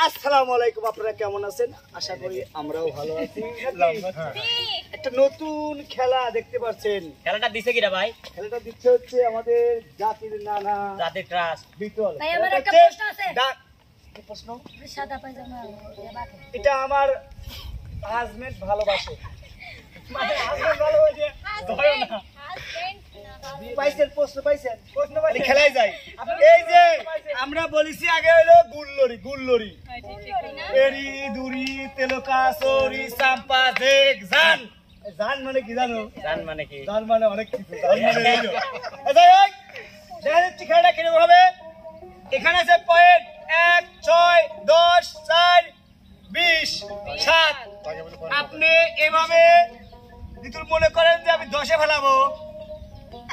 আসসালামু আলাইকুম, আপনারা কেমন আছেন? আশা করি আমরাও ভালো আছি। একটা নতুন খেলা দেখতে পাচ্ছেন। খেলাটা দিছে কিরা ভাই? খেলাটা দিচ্ছে হচ্ছে আমাদের জাতির নানা জাতির ক্রাশ বিটল। ভাই আমার একটা প্রশ্ন আছে। কি প্রশ্ন? সাদা পায়জামা এটা আমার হাজবেন্ড ভালোবাসে। মানে হাজবেন্ড ভালোবাসে ধরো না। পাইছেন প্রশ্ন পাইছেন? প্রশ্ন পাইছেন খেলাই যায়। এই যে আমরা বলেছি আগে হলো গুল্লরি গুল্লরি এরি দুরি তেলকা সরি সাম্পা দেখ জান। জান মানে কি জানো? জান মানে কি? জান মানে অনেক কিছু। জান মানে এইলো আচ্ছা এই দেখেন খেলাটা কিরকম হবে। এখানে আছে পয়েন্ট 1 6 10 4 20 7। আপনি এভাবে যদি মনে করেন যে আমি 10 এ ফেলাবো,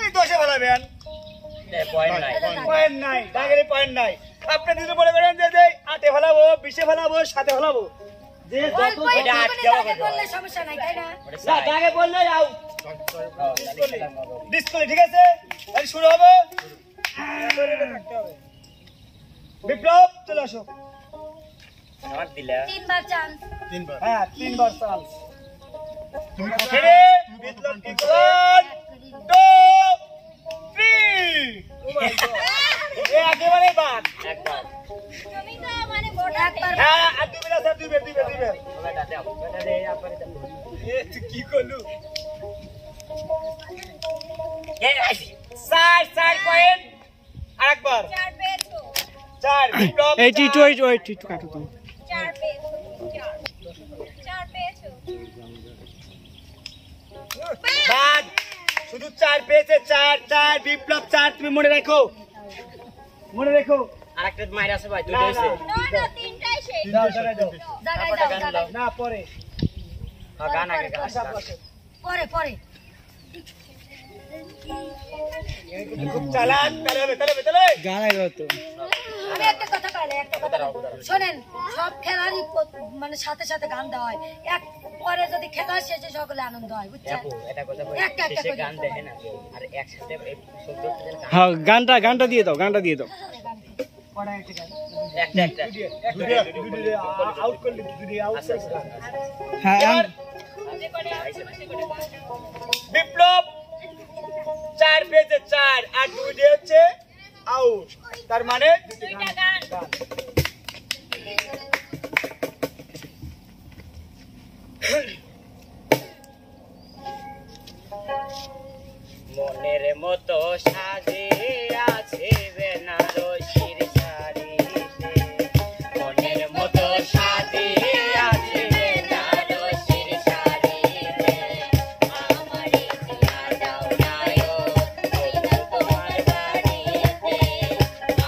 এই 10 এ ফেলাবেন। পয়েন্ট নাই, পয়েন্ট নাই, দাগেরই পয়েন্ট নাই। আপনি যদি মনে করেন যে 8 এ ফেলাবো, 20 এ ফেলাবো, 7 এ ফেলাবো, যে যত এটা আটকে হবে বললে সমস্যা নাই, তাই না? না দাগে বললে আউট ডিসপ্লে। ঠিক আছে, তাহলে শুরু হবে। বিপ্লব চলে আসো। আমার দিলা 3 বার চান্স। হ্যাঁ 3 বার চান্স। ছেড়ে বিপ্লব কি 1 2 3। এ একেবারে বাদ একবার তুমি তো মানে বড় একবার। হ্যাঁ আর দুই বেলা স্যার দুই বেলা ওটা দাও, ওটা দে আপরে দাও। এ তুই কি করলু? এ আইছি 4 পয়েন্ট আরেকবার 4 পেয়েছো। 4 বিপ্লব এই টি একটু কাটো তো 4 পেয়েছো। 4 পেয়েছো। বাদ শুধু 4 পেয়েছে। 4 বিপ্লব 4 তুমি মনে রাখো, মনে রাখো। আরেকটা মাইর আছে ভাই, না, দুটো হইছে। না না তিনটাই শেষ। দাও জায়গায় দাও। জায়গায় তারপরটা গান দাও, দাও। না পরে গান আগে গান। আশা পাশে পরে পরে। খুব চালাক। তাহলে গান আইলো তো আমি একটা কথা কইলে একটা কথা শুনেন, সব খেলারই মানে সাথে সাথে গান দেওয়া হয়। এক পরে যদি খেলা শেষে সকলে আনন্দ হয়, বুঝছেন? আপু এটা কথা বলি, একটা একটা শেষে করে। গান দেখে না আর একসাথে এই 14 জন গান। হ্যাঁ গানটা দিয়ে দাও পড়া একটা গান একটা দুটি আউট করলি, দুটি আউট। হ্যাঁ বিপ্লব 4 পেয়েছে 4 আর 2 হচ্ছে আউট, তার মানে দুইটা গান। মনের মতো সাজে আছে বেনারসির শাড়িতে, মনের মতো সাজে আছে বেনারসির শাড়িতে, আমারে দিয়া দাও নায়ো কইনা তোমার বাড়িতে,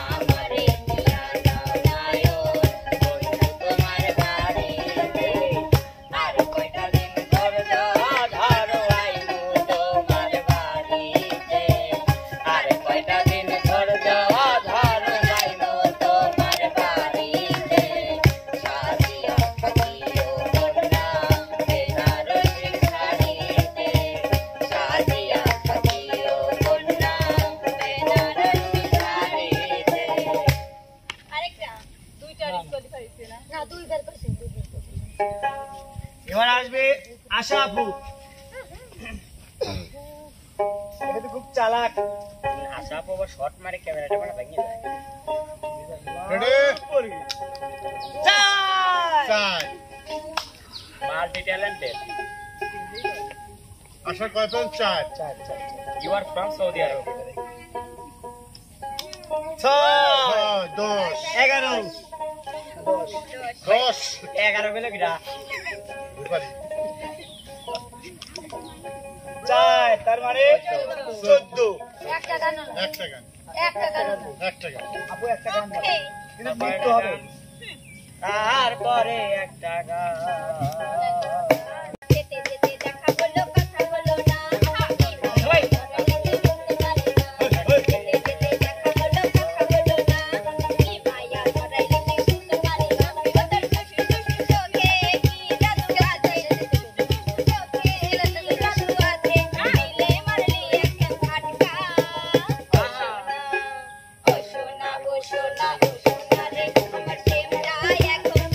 আমারে দিয়া দাও নায়ো কইনা তোমার বাড়িতে, আর কয়টা দিন ধরো ধরো আইমু তোমার বাড়িতে, আর কয়টা দিন ধরো ধরো আইমু তোমার বাড়িতে, সাজিয়া থাকিও কন্যা বেনারসির শাড়িতে, সাজিয়া থাকিও কন্যা বেনারসির শাড়িতে। আরেকটা দুইটা রিকোয়েস্ট করেছি না? না দুইবার করেছি, দুইবার করেছি। এবার আসবে আশা আপু। এটা তো খুব চালাক। আশা পাবো শর্ট মারে ক্যামেরাটা মানে ভেঙে যায়। চার মাল্টি ট্যালেন্টেড। আশা কয় pen 4 you are from Saudi Arab. 6 10 11 10 11 বেলে কিরা 4 তার মানে 14। একটা গান হলো। একটা গান একটা গান হলো। একটা গান আপু একটা গান দাও। ওকে। কিন্তু মৃত্যু হবে। তারপরে একটা গান। যেতে যেতে দেখা হলো, কথা হলো না। সবাই যেতে যেতে দেখা হলো, কথা হলো না। কি মায়া ধরাইলি তুই শুনতে পারি না। ওদের খুশি খুশি চোখে কি জাদু আছে। চোখে জাদু আছে। মিলে মারলি একটা ঝাটকা। ও সোনা রে আমার প্রেমটা এখন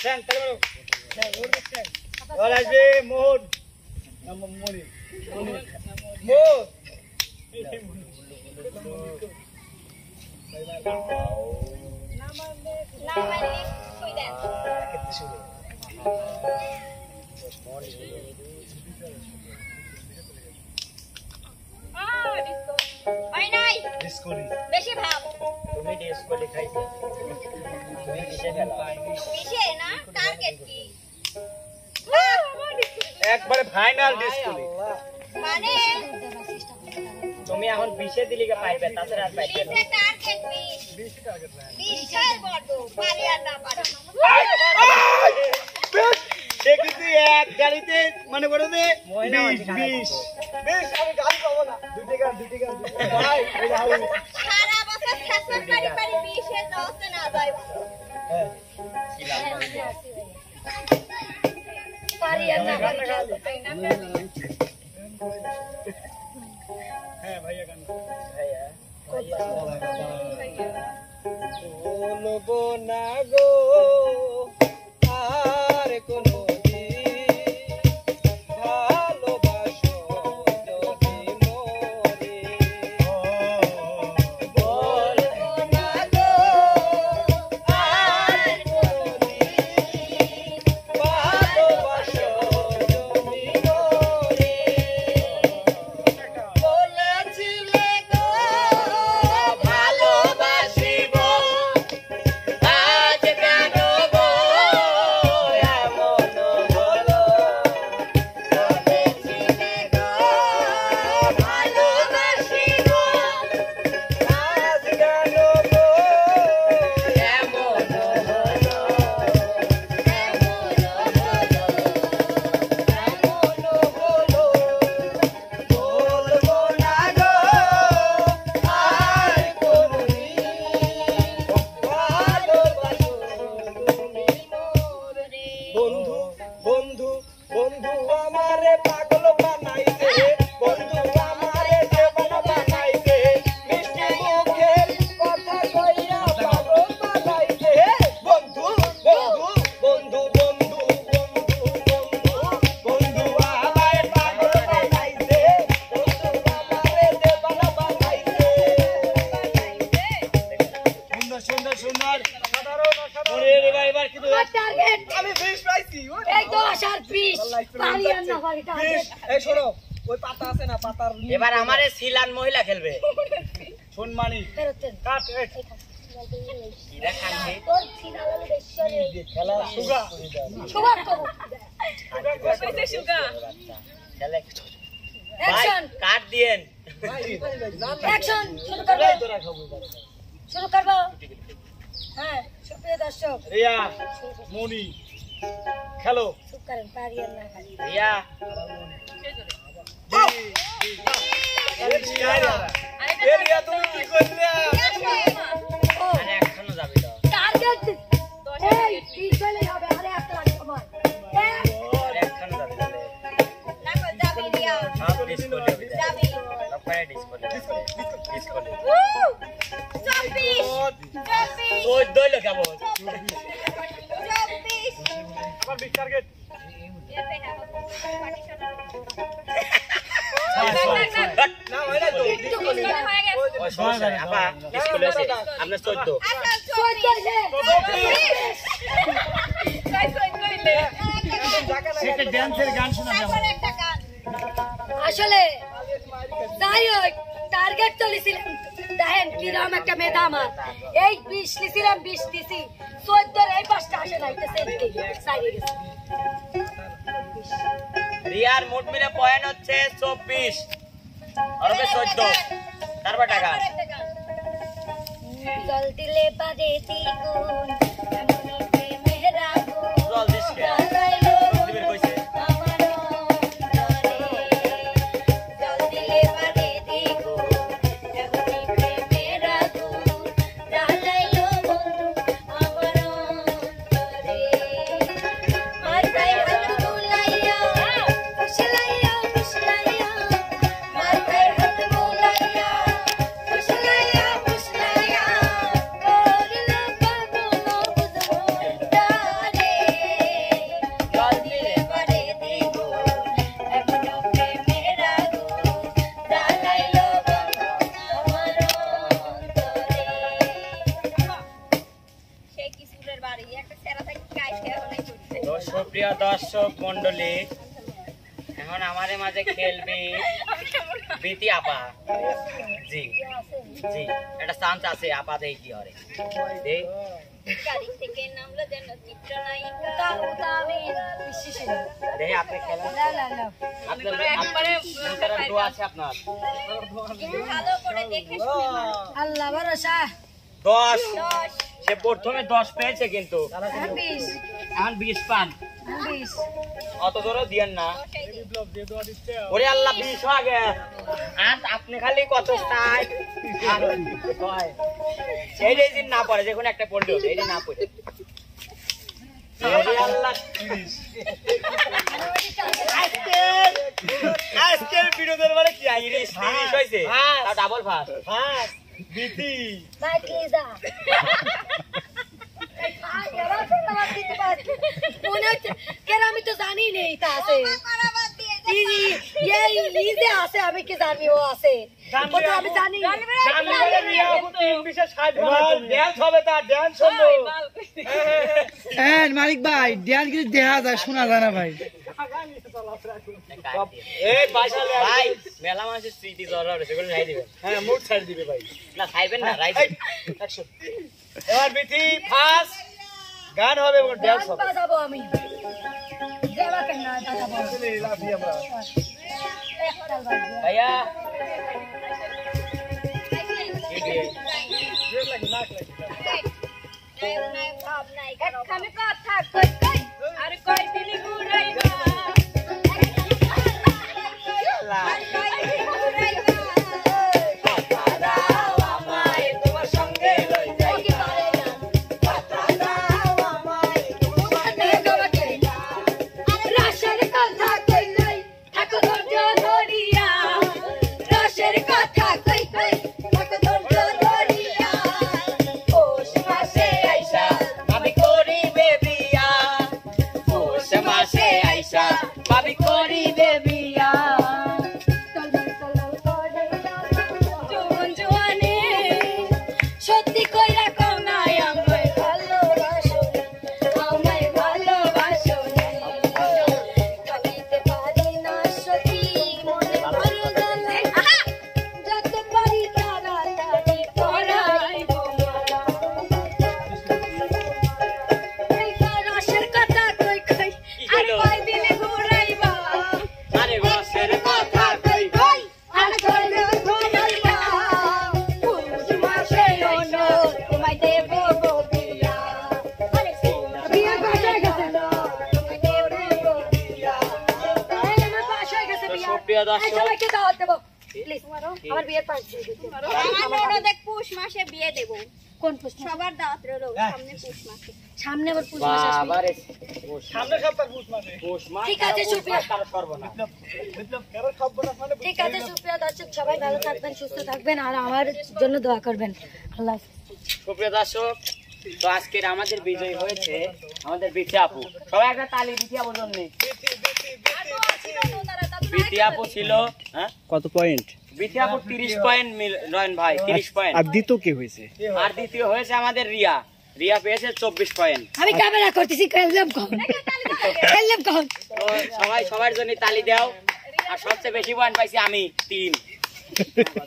ঠ্যাং ঠ্যাং তাহলে বল আসবে মোহন মনি মোহন না মানে কই দেন হয় নাই ডিসকোরি বেশি ভাব তুমি ডিসকো দেখাইছো তুমি কিসে খেলা বেশি না টার্গেট কি একবারে ফাইনাল ডিসকোরি মানে তুমি এখন 20 দিলি কে পাইবে তাছাড়া আর পাইবে না লিখে টার্গেট 20 এর বড় পারি আর না পারি দেখি তুই এক গাড়িতে মানে বড় দে মহিনা 20 আমি গাড়ি পাবো না দুটি গান ভাই এই হাউ সারা বছর ফ্যাশন পারি পারি 20 এর দশে না যায় পারি আর না পারি হ্যাঁ ভাইয়া গান ভাইয়া বলবো না গো আর কোনো ভালোবাসো যদি মরে বলবো না গো আর কোনদিন ভালোবাসো যদি মরে বলেছিলে গো ভালোবাসিব আজ কেন গো এমন হলো বলেছিলে গো ভালোবাসিব আজ কেন গো এমন হলো বলবো না গো আর কোনদিন ভালোবাসো তুমি মোরে বন্ধু বন্ধু বন্ধু আমারে পাগল বানাইছে বন্ধু আমারে দেওয়ানা বানাইছে মিষ্টি মুখের কথা কইয়া পাগল বানাইছে বন্ধু বন্ধু বন্ধু বন্ধু বন্ধু বন্ধু বন্ধু আমারে পাগল বানাইছে বন্ধু আমারে দেওয়ানা বানাইছে সুন্দর সুন্দর সাধারণ ওরে রে ভাই এবার কি টার্গেট আমি 20 পাইছি এই 10 আর 20 পারি আর না পারি টার্গেট এই শোনো ওই পাতা আছে না পাতার এবার আমারে সিলান মহিলা খেলবে সম্মানী ফেরতেন কাট ইরা খানছে তোর সিনালে বেশরে খেলা সুগা সুগার করব খেলে অ্যাকশন কাট দিয়েন অ্যাকশন শুরু করব শুরু করব হ্যাঁ সুপ্রিয় দর্শক রিয়া মনি খেলো চুপ করেন পারি আর না পারি রিয়া রিয়া তুমি কি করলে ও আরে এখনো যাবে তো টার্গেট এই 20 চলে যাবে আরে একটা লাগে সময় আরে এখনো যাবে তাহলে না কো যাবি দিয়া সব ডিসকো যাবে যাবি সব করে ডিসকো ডিসকো 24 তো দইলো কেমন 24 আমার বিগ টার্গেট না হয় না তো ওই সমস্যা নেই আপা স্কুলে আছে আপনার 14 সেটা ড্যান্সের গান শোনাবে আসলে যাই হোক টার্গেট চলেছিলাম দেখেন কিরম একটা মেধা আমার এই 20 লিছিলাম 20 দিছি 14 এই পাঁচটা আসে নাইতেছে সাইডে গেছে রিয়ার মোট মিলে পয়েন্ট হচ্ছে 24 আর হবে 14 তারপর টাকা জল দিলে বাদে দ্বিগুণ এমনি প্রেমের আগুন জল দিস কে? জ্বালাইলো দিবের কইছে আমার অন্তরে। জল দিলে বাদে দ্বিগুণ এমনি প্রেমের আগুন জ্বালাইলো বন্ধু আমার অন্তরে। মাথায় হাত বুলাইয়া ফুসলাইয়া ফুসলাইয়া মাথায় হাত বুলাইয়া ফুসলাইয়া ফুসলাইয়া করলো পাগল পারি একটা সেরা থেকে কাজ খেয়ে অনেক করি তো সুপ্রিয় দর্শক মন্ডলী, এখন আমাদের মাঝে খেলবে বিতি আপা। জি জি, একটা চান্স আছে আপা, দেই কি হবে দেই। গাড়ি থেকে নামলো যেন চিত্রনায়িকা ওটা আমি বিশ্বাস করি দেই আপনি খেলেন। না আপনার দোয়া আছে আপনার। কিন্তু ভালো করে দেখে শুনে মারো। আল্লাহ ভরসা 10 10 সে প্রথমে 10 পেয়েছে, কিন্তু 20 এখন 20 পান। 20 অত দূরও দিয়েন না। 10 ওরে আল্লাহ 20 হয়ে গে। আর আপনি খালি কত চাই আর কয় এইটাই দিন না পড়ে, যখন একটা পড়লে হবে এইটা না পড়ে। ওরে আল্লাহ 30। আজকের ভিডিওর মানে কি আইরে 30 হইছে, তাও ডাবল ফাস্ট। হ্যাঁ বিতি ভাই প্লিজ দা আমি তো জানি নেই তা আছে বাদ দিয়ে লিজে আছে আমি কি জানি ও আছে ও তো আমি জানি ড্যান্স হবে, তার ড্যান্স শুনবো। হ্যাঁ মালিক ভাই ড্যান্স কিন্তু দেখা যায়, শোনা যায় না ভাই। এই বাইশালে ভাই মেলা মানুষের স্মৃতি জড়া হয়েছে, সেগুলো রাই দিবেন। হ্যাঁ মুড ছাড় দিবে ভাই। না খাইবেন না, রাই এই, action। এবার বিথি ফার্স্ট গান হবে এবং ড্যান্স হবে। বাজাবো আমি দেবা কেন না বাজাবো লাফি আমরা। একটাল বাজবে ভাইয়া কি দিয়ে জোর লাগে, নাক লাগে। ভাব নাই কারো আমি কথা কই কই আর কই দিলি ঘুরাইবা রাশের কথা কই কই থাকো ধৈর্য ধরিয়া রাশের কথা কই কই থাকো ধৈর্য ধরিয়া পৌষ মাসে আইসা ভাবি করিবে বিয়া, পৌষ মাসে আইসা ভাবি করিবে বিয়া। জোয়ান জোয়ানে সত্যি কইরা কও নাই আমায় ভালোবাসো আমায় ভালোবাসো কইতে পারি না সত্যি মনে ভালো জানে যত পারি তাড়াতাড়ি পড়াই রসের কথা কই কই আর কই দিলে ঘুরাইবা আরে রসের কথা কই কই আর কই দিলে ঘুরাইবা পৌষ মাসে আইসা তোমায় দেব গো বিয়া বিয়া বাসায় গেছে তোমায় দেব গো বিয়া এই আমার বাসায় গেছে তো বিয়া সুপ্রিয় এই দর্শক, সবাইকে দাওয়াত দেব প্লিজ আমার বিয়ের পাঁচ দিয়ে দিতে আমার ননদ পৌষ মাসে বিয়ে দেব কোন প্রশ্ন সবার দাওয়াত রইল সামনে পৌষ মাসে সামনে আবার পুজো মাস আসবে বাবারে সামনে সপ্তাহ পুষ মাসে। পৌষ মাস, ঠিক আছে, কারো পৌষ সুপ্রিয়া। মাস, কারো সর্বনাশ। মতলব কারো খবর না মানে ঠিক আছে সুপ্রিয়া দর্শক সবাই ভালো থাকবেন সুস্থ থাকবেন আর আমার জন্য দোয়া করবেন আল্লাহ হাফেজ। সুপ্রিয় দর্শক, তো আজকের আমাদের বিজয় হয়েছে আমাদের বিথি আপু। সবাই একটা তালি বিথি আপুর জন্য। বিথি আপু ছিল, হ্যাঁ কত পয়েন্ট? বিথি আপু 30 পয়েন্ট, নয়ন ভাই 30 পয়েন্ট। আর দ্বিতীয় কি হয়েছে? আর দ্বিতীয় হয়েছে আমাদের রিয়া। রিয়া পেয়েছে 24 পয়েন্ট। আমি ক্যামেরা করতেছি খেললাম কখন খেললাম কখন তো সবাই সবার জন্য তালি দাও। আর সবচেয়ে বেশি পয়েন্ট পাইছি আমি 3।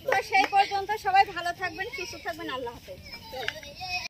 তো সেই পর্যন্ত সবাই ভালো থাকবেন সুস্থ থাকবেন আল্লাহ হাফেজ।